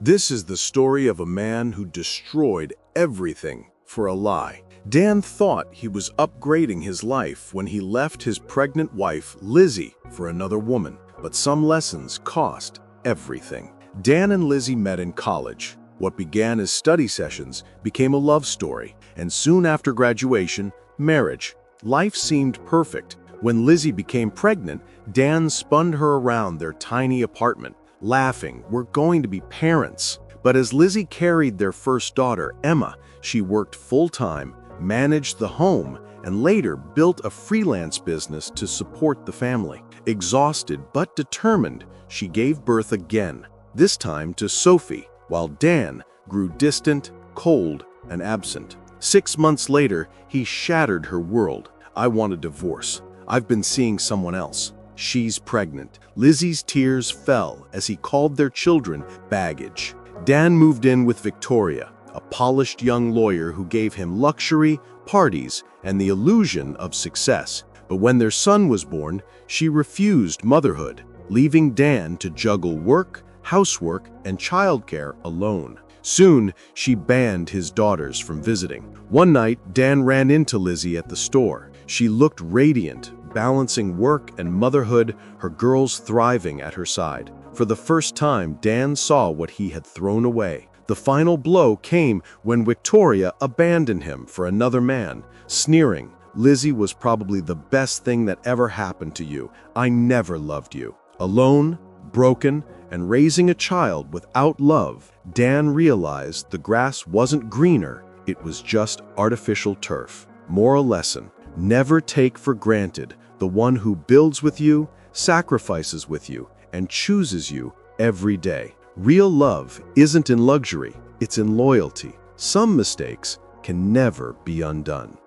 This is the story of a man who destroyed everything for a lie. Dan thought he was upgrading his life when he left his pregnant wife, Lizzie, for another woman. But some lessons cost everything. Dan and Lizzie met in college. What began as study sessions became a love story, and soon after graduation, marriage. Life seemed perfect. When Lizzie became pregnant, Dan spun her around their tiny apartment, laughing, "We're going to be parents." But as Lizzie carried their first daughter, Emma, she worked full-time, managed the home, and later built a freelance business to support the family. Exhausted but determined, she gave birth again, this time to Sophie, while Dan grew distant, cold, and absent. 6 months later, he shattered her world. "I want a divorce. I've been seeing someone else. She's pregnant." Lizzie's tears fell as he called their children baggage. Dan moved in with Victoria, a polished young lawyer who gave him luxury, parties, and the illusion of success. But when their son was born, she refused motherhood, leaving Dan to juggle work, housework, and childcare alone. Soon, she banned his daughters from visiting. One night, Dan ran into Lizzie at the store. She looked radiant, balancing work and motherhood, her girls thriving at her side. For the first time, Dan saw what he had thrown away. The final blow came when Victoria abandoned him for another man, sneering, "Lizzie was probably the best thing that ever happened to you. I never loved you." Alone, broken, and raising a child without love, Dan realized the grass wasn't greener, it was just artificial turf. Moral lesson: never take for granted the one who builds with you, sacrifices with you, and chooses you every day. Real love isn't in luxury, it's in loyalty. Some mistakes can never be undone.